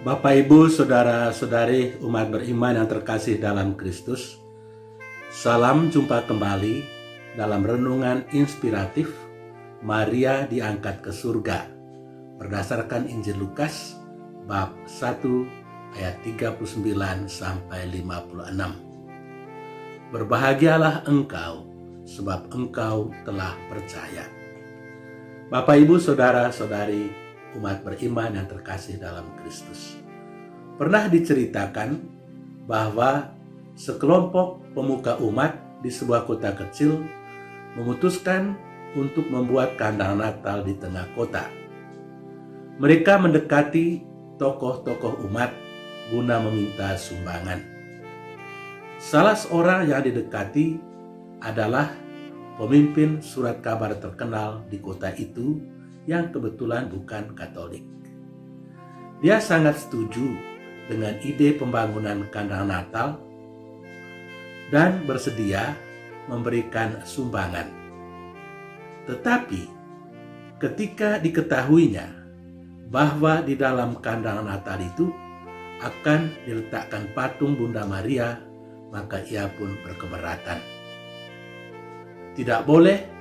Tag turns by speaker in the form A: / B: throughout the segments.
A: Bapak, Ibu, Saudara-saudari umat beriman yang terkasih dalam Kristus, salam jumpa kembali dalam renungan inspiratif Maria diangkat ke surga berdasarkan Injil Lukas bab 1 ayat 39 sampai 56. Berbahagialah engkau sebab engkau telah percaya. Bapak, Ibu, Saudara-saudari umat beriman yang terkasih dalam Kristus. Pernah diceritakan bahwa sekelompok pemuka umat di sebuah kota kecil memutuskan untuk membuat kandang Natal di tengah kota. Mereka mendekati tokoh-tokoh umat guna meminta sumbangan. Salah seorang yang didekati adalah pemimpin surat kabar terkenal di kota itu yang kebetulan bukan Katolik. Dia sangat setuju dengan ide pembangunan kandang Natal dan bersedia memberikan sumbangan. Tetapi ketika diketahuinya bahwa di dalam kandang Natal itu akan diletakkan patung Bunda Maria, maka ia pun berkeberatan. Tidak boleh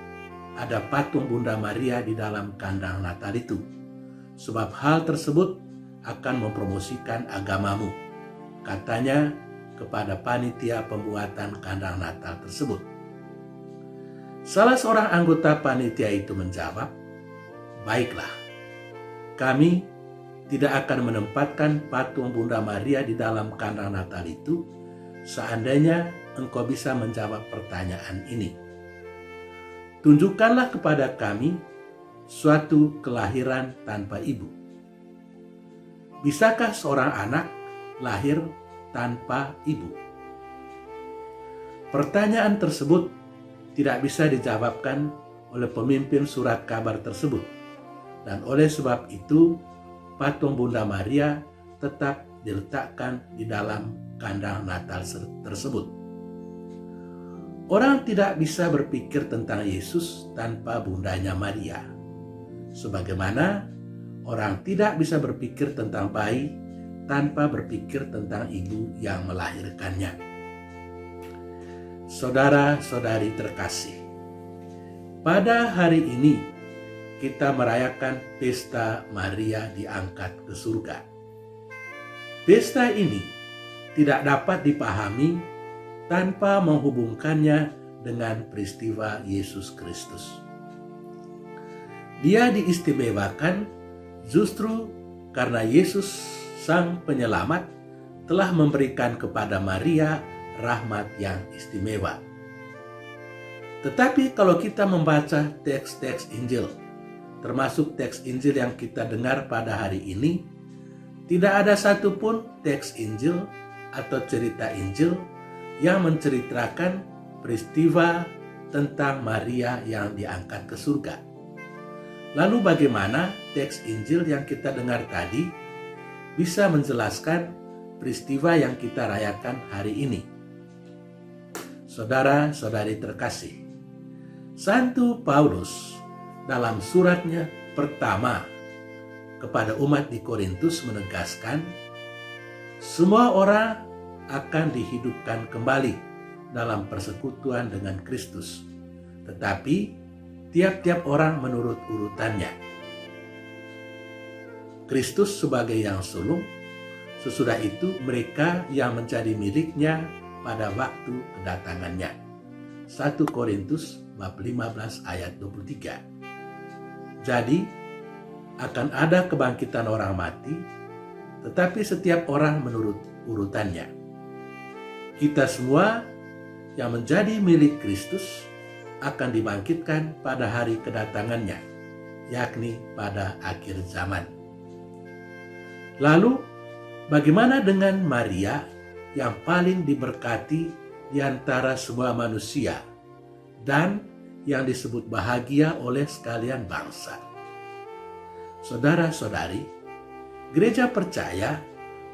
A: ada patung Bunda Maria di dalam kandang Natal itu, sebab hal tersebut akan mempromosikan agamamu, katanya kepada panitia pembuatan kandang Natal tersebut. Salah seorang anggota panitia itu menjawab, "Baiklah, kami tidak akan menempatkan patung Bunda Maria di dalam kandang Natal itu seandainya engkau bisa menjawab pertanyaan ini. Tunjukkanlah kepada kami suatu kelahiran tanpa ibu. Bisakah seorang anak lahir tanpa ibu?" Pertanyaan tersebut tidak bisa dijawabkan oleh pemimpin surat kabar tersebut, dan oleh sebab itu patung Bunda Maria tetap diletakkan di dalam kandang Natal tersebut. Orang tidak bisa berpikir tentang Yesus tanpa bundanya Maria, sebagaimana orang tidak bisa berpikir tentang bayi tanpa berpikir tentang ibu yang melahirkannya. Saudara-saudari terkasih, pada hari ini kita merayakan pesta Maria diangkat ke surga. Pesta ini tidak dapat dipahami tanpa menghubungkannya dengan peristiwa Yesus Kristus. Dia diistimewakan justru karena Yesus Sang Penyelamat telah memberikan kepada Maria rahmat yang istimewa. Tetapi kalau kita membaca teks-teks Injil, termasuk teks Injil yang kita dengar pada hari ini, tidak ada satupun teks Injil atau cerita Injil yang menceritakan peristiwa tentang Maria yang diangkat ke surga. Lalu bagaimana teks Injil yang kita dengar tadi bisa menjelaskan peristiwa yang kita rayakan hari ini? Saudara-saudari terkasih, Santo Paulus dalam suratnya pertama kepada umat di Korintus menegaskan, semua orang akan dihidupkan kembali dalam persekutuan dengan Kristus, tetapi tiap-tiap orang menurut urutannya. Kristus sebagai yang sulung, sesudah itu mereka yang menjadi miliknya pada waktu kedatangannya. 1 Korintus bab 15 ayat 23. Jadi akan ada kebangkitan orang mati, tetapi setiap orang menurut urutannya. Kita semua yang menjadi milik Kristus akan dibangkitkan pada hari kedatangannya, yakni pada akhir zaman. Lalu, bagaimana dengan Maria yang paling diberkati di antara semua manusia dan yang disebut bahagia oleh sekalian bangsa? Saudara-saudari, gereja percaya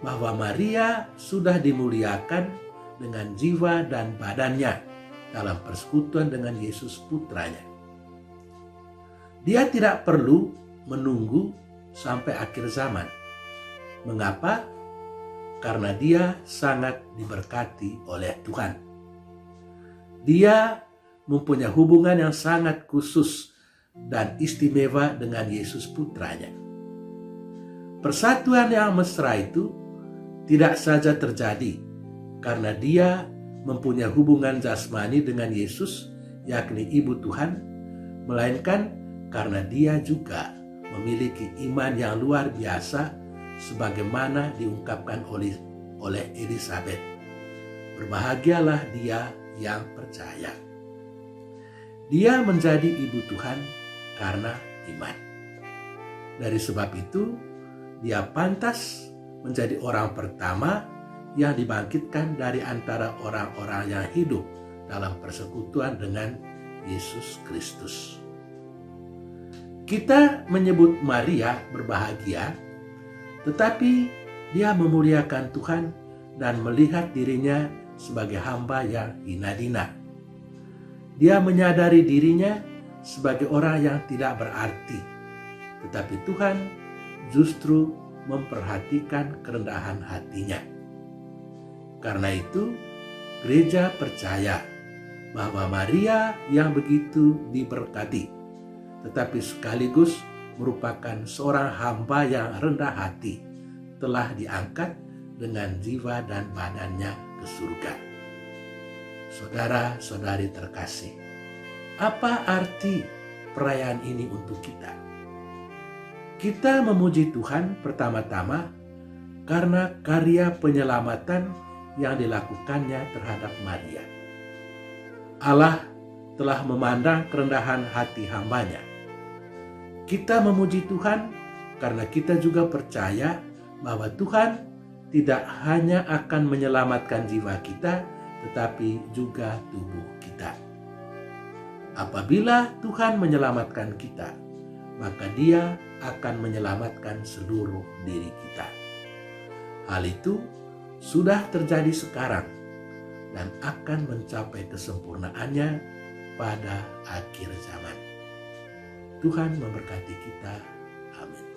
A: bahwa Maria sudah dimuliakan dengan jiwa dan badannya dalam persekutuan dengan Yesus putranya. Dia tidak perlu menunggu sampai akhir zaman. Mengapa? Karena dia sangat diberkati oleh Tuhan. Dia mempunyai hubungan yang sangat khusus dan istimewa dengan Yesus putranya. Persatuan yang mesra itu tidak saja terjadi karena dia mempunyai hubungan jasmani dengan Yesus, yakni Ibu Tuhan, melainkan karena dia juga memiliki iman yang luar biasa sebagaimana diungkapkan oleh Elisabet. Berbahagialah dia yang percaya. Dia menjadi ibu Tuhan karena iman. Dari sebab itu, dia pantas menjadi orang pertama yang dibangkitkan dari antara orang-orang yang hidup dalam persekutuan dengan Yesus Kristus. Kita menyebut Maria berbahagia, tetapi dia memuliakan Tuhan dan melihat dirinya sebagai hamba yang hina dina. Dia menyadari dirinya sebagai orang yang tidak berarti, tetapi Tuhan justru memperhatikan kerendahan hatinya. Karena itu, gereja percaya bahwa Maria yang begitu diberkati, tetapi sekaligus merupakan seorang hamba yang rendah hati, telah diangkat dengan jiwa dan badannya ke surga. Saudara-saudari terkasih, apa arti perayaan ini untuk kita? Kita memuji Tuhan pertama-tama karena karya penyelamatan yang dilakukannya terhadap Maria. Allah telah memandang kerendahan hati hambanya. Kita memuji Tuhan karena kita juga percaya bahwa Tuhan tidak hanya akan menyelamatkan jiwa kita, tetapi juga tubuh kita. Apabila Tuhan menyelamatkan kita, maka Dia akan menyelamatkan seluruh diri kita. Hal itu sudah terjadi sekarang dan akan mencapai kesempurnaannya pada akhir zaman. Tuhan memberkati kita. Amin.